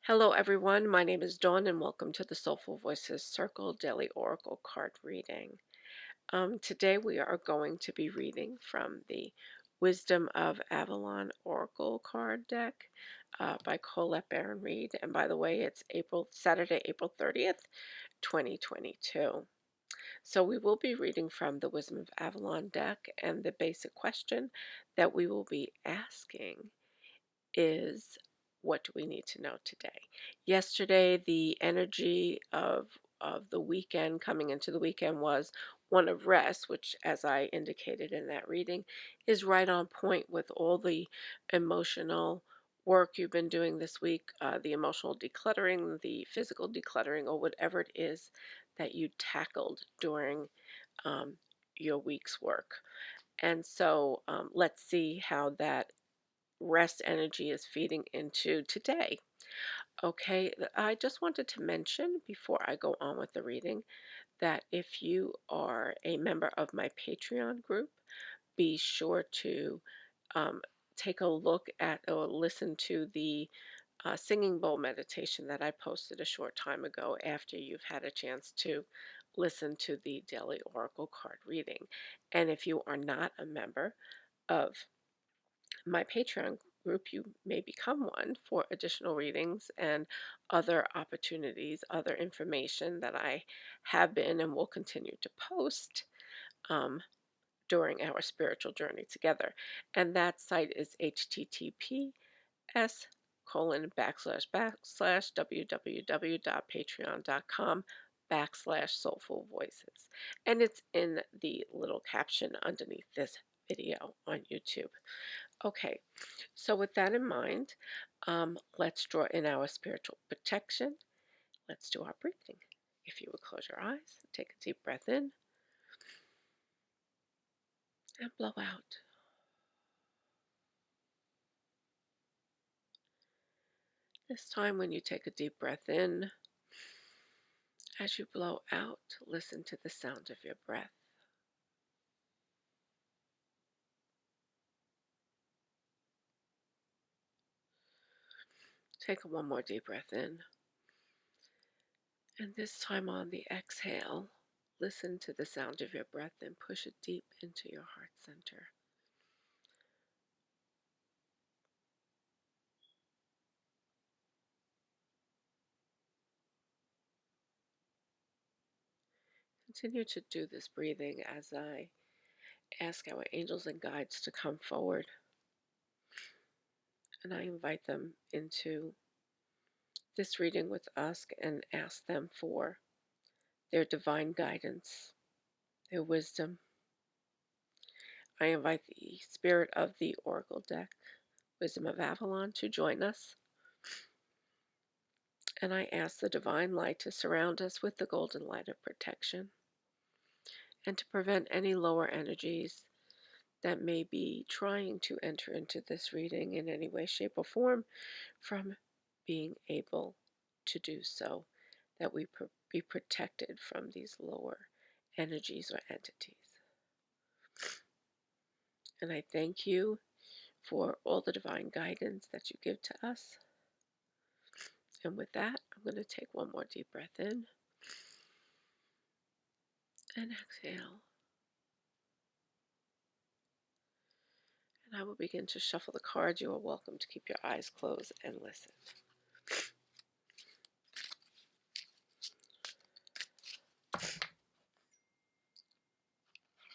Hello, everyone. My name is Dawn, and welcome to the Soulful Voices Circle Daily Oracle Card Reading. Today, we are going to be reading from the Wisdom of Avalon Oracle card deck by Colette Baron Reed. And by the way, it's Saturday, April 30th, 2022. So we will be reading from the Wisdom of Avalon deck, and the basic question that we will be asking is, what do we need to know today? Yesterday, the energy of the weekend, coming into the weekend, was one of rest, which, as I indicated in that reading, is right on point with all the emotional work you've been doing this week, the emotional decluttering, the physical decluttering, or whatever it is that you tackled during um, your week's work. And so let's see how that rest energy is feeding into today. Okay, I just wanted to mention before I go on with the reading that if you are a member of my Patreon group, be sure to um, take a look at or listen to the singing bowl meditation that I posted a short time ago after you've had a chance to listen to the daily oracle card reading. And if you are not a member of my Patreon group, you may become one for additional readings and other opportunities, other information that I have been and will continue to post um, during our spiritual journey together. And that site is https://www.patreon.com/soulful voices. And it's in the little caption underneath this video on YouTube. Okay, so with that in mind, let's draw in our spiritual protection. Let's do our breathing. If you would close your eyes, take a deep breath in and blow out. This time when you take a deep breath in, as you blow out, listen to the sound of your breath. Take one more deep breath in. And this time on the exhale, listen to the sound of your breath and push it deep into your heart center. Continue to do this breathing as I ask our angels and guides to come forward, and I invite them into this reading with us and ask them for their divine guidance, their wisdom. I invite the spirit of the oracle deck, Wisdom of Avalon, to join us, and I ask the divine light to surround us with the golden light of protection and to prevent any lower energies that may be trying to enter into this reading in any way, shape, or form from being able to do so, that we be protected from these lower energies or entities. And I thank you for all the divine guidance that you give to us. And with that, I'm going to take one more deep breath in and exhale. And I will begin to shuffle the cards. You are welcome to keep your eyes closed and listen.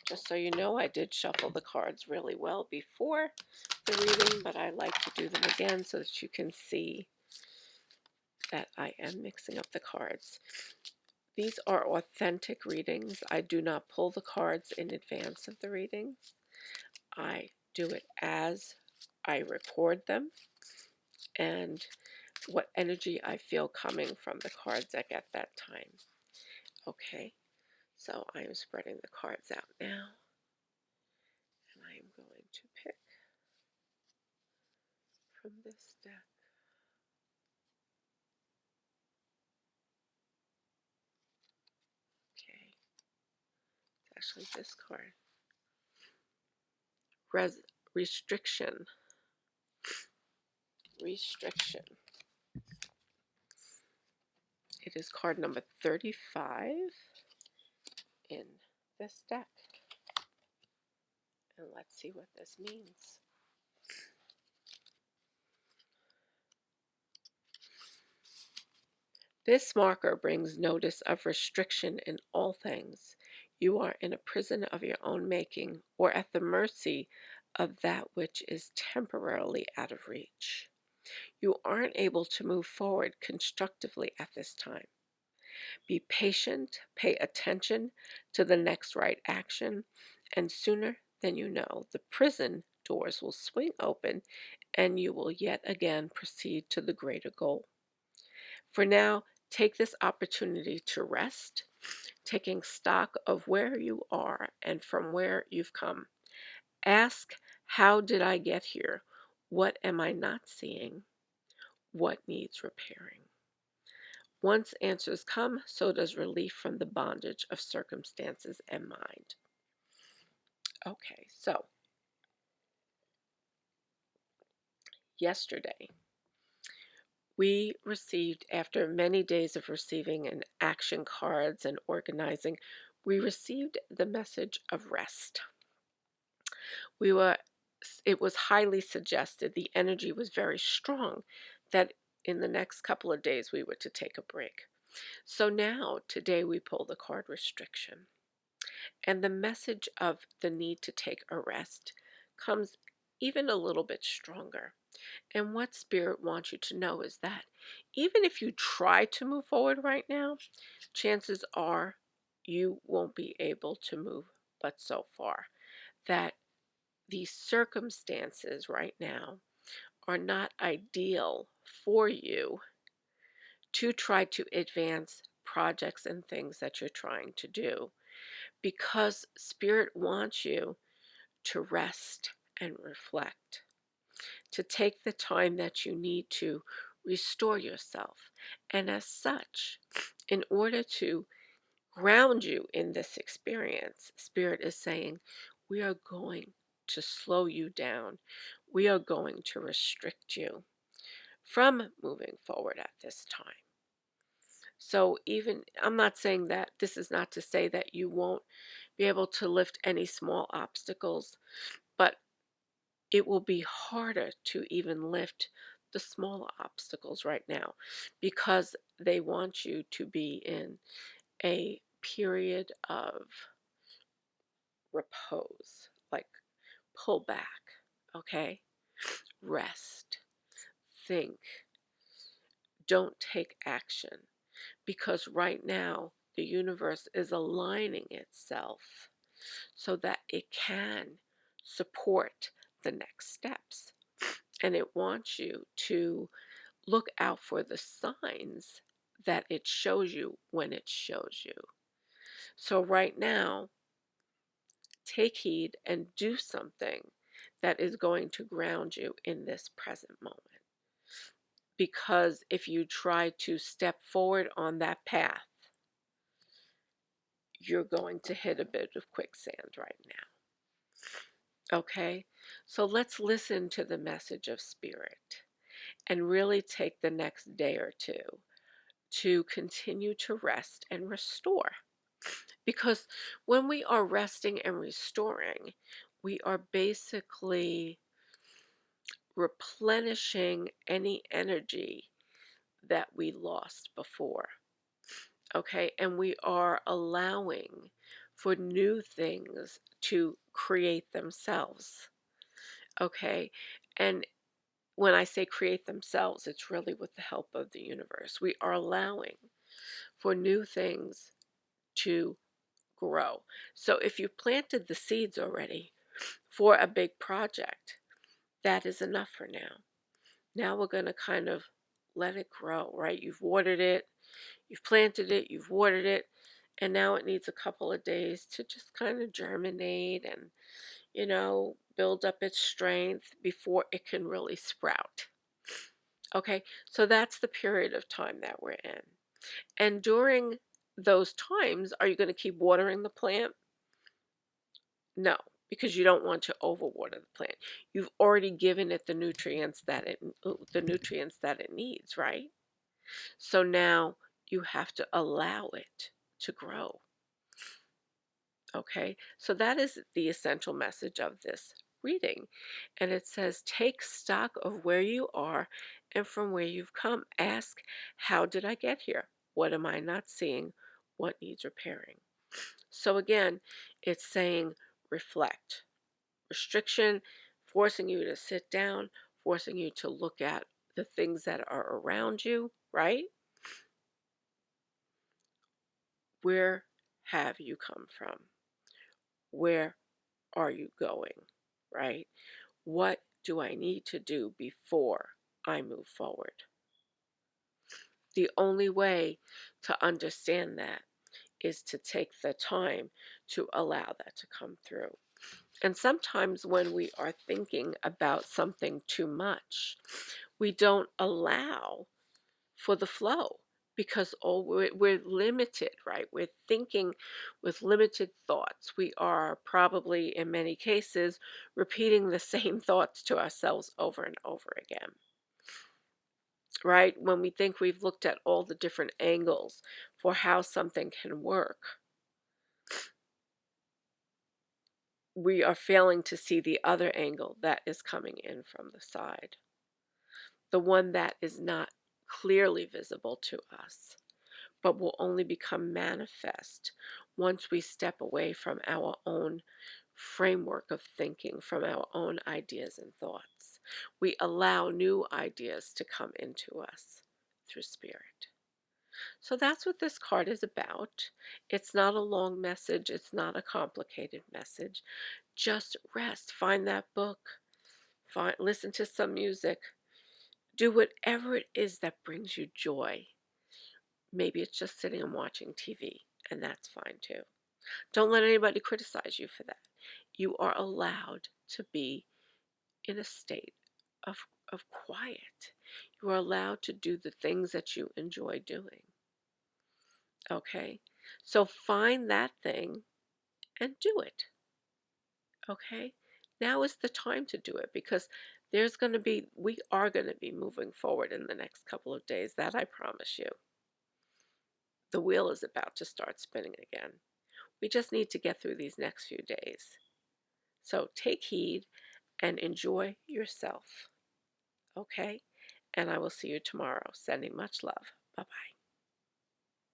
Just so you know, I did shuffle the cards really well before the reading, but I like to do them again so that you can see that I am mixing up the cards. These are authentic readings. I do not pull the cards in advance of the readings. I do it as I record them and what energy I feel coming from the card deck at that time. Okay, so I am spreading the cards out now, and I am going to pick from this deck. Okay, it's actually this card. Restriction. Restriction. It is card number 35 in this deck. And let's see what this means. This marker brings notice of restriction in all things. You are in a prison of your own making, or at the mercy of that which is temporarily out of reach. You aren't able to move forward constructively at this time. Be patient, pay attention to the next right action, and sooner than you know, the prison doors will swing open and you will yet again proceed to the greater goal. For now, take this opportunity to rest, taking stock of where you are and from where you've come. Ask, how did I get here? What am I not seeing? What needs repairing? Once answers come, so does relief from the bondage of circumstances and mind. Okay, so yesterday we received, after many days of receiving and action cards and organizing, we received the message of rest. We were, it was highly suggested, the energy was very strong, that in the next couple of days we were to take a break. So now, today, we pull the card restriction. And the message of the need to take a rest comes even a little bit stronger. And what Spirit wants you to know is that even if you try to move forward right now, chances are you won't be able to move but so far. That these circumstances right now are not ideal for you to try to advance projects and things that you're trying to do, because Spirit wants you to rest and reflect, to take the time that you need to restore yourself. And as such, in order to ground you in this experience, Spirit is saying, we are going to slow you down. We are going to restrict you from moving forward at this time. So even, I'm not saying that, this is not to say that you won't be able to lift any small obstacles, but it will be harder to even lift the small obstacles right now, because they want you to be in a period of repose, like pull back, okay? Rest, think, don't take action, because right now the universe is aligning itself so that it can support the next steps. And it wants you to look out for the signs that it shows you when it shows you. So, right now, take heed and do something that is going to ground you in this present moment. Because if you try to step forward on that path, you're going to hit a bit of quicksand right now. Okay? So let's listen to the message of Spirit and really take the next day or two to continue to rest and restore. Because when we are resting and restoring, we are basically replenishing any energy that we lost before. Okay? And we are allowing for new things to create themselves. Okay? And when I say create themselves, it's really with the help of the universe. We are allowing for new things to grow. So if you planted the seeds already for a big project, that is enough for now. Now we're going to kind of let it grow, right? You've watered it, you've planted it, you've watered it, and now it needs a couple of days to just kind of germinate and, build up its strength before it can really sprout. Okay, so that's the period of time that we're in. And during those times, are you going to keep watering the plant? No, because you don't want to overwater the plant. You've already given it the nutrients that it needs, right? So now You have to allow it to grow. Okay, so that is the essential message of this reading. And it says, take stock of where you are and from where you've come. Ask, how did I get here? What am I not seeing? What needs repairing? So again, it's saying reflect. Restriction, forcing you to sit down, forcing you to look at the things that are around you, right? Where have you come from? Where are you going, right? What do I need to do before I move forward? The only way to understand that is to take the time to allow that to come through. And sometimes when we are thinking about something too much, we don't allow for the flow because we're limited, right? We're thinking with limited thoughts. We are probably, in many cases, repeating the same thoughts to ourselves over and over again, right? When we think we've looked at all the different angles for how something can work, we are failing to see the other angle that is coming in from the side, the one that is not clearly visible to us, but will only become manifest once we step away from our own framework of thinking, from our own ideas and thoughts. We allow new ideas to come into us through spirit. So that's what this card is about. It's not a long message, it's not a complicated message. Just rest, find that book, listen to some music, do whatever it is that brings you joy. Maybe it's just sitting and watching TV, and that's fine too. Don't let anybody criticize you for that. You are allowed to be in a state of, of quiet. You are allowed to do the things that you enjoy doing. Okay? So find that thing and do it. Okay? Now is the time to do it because we are going to be moving forward in the next couple of days. That I promise you. The wheel is about to start spinning again. We just need to get through these next few days. So take heed and enjoy yourself. Okay? And I will see you tomorrow. Sending much love. Bye bye.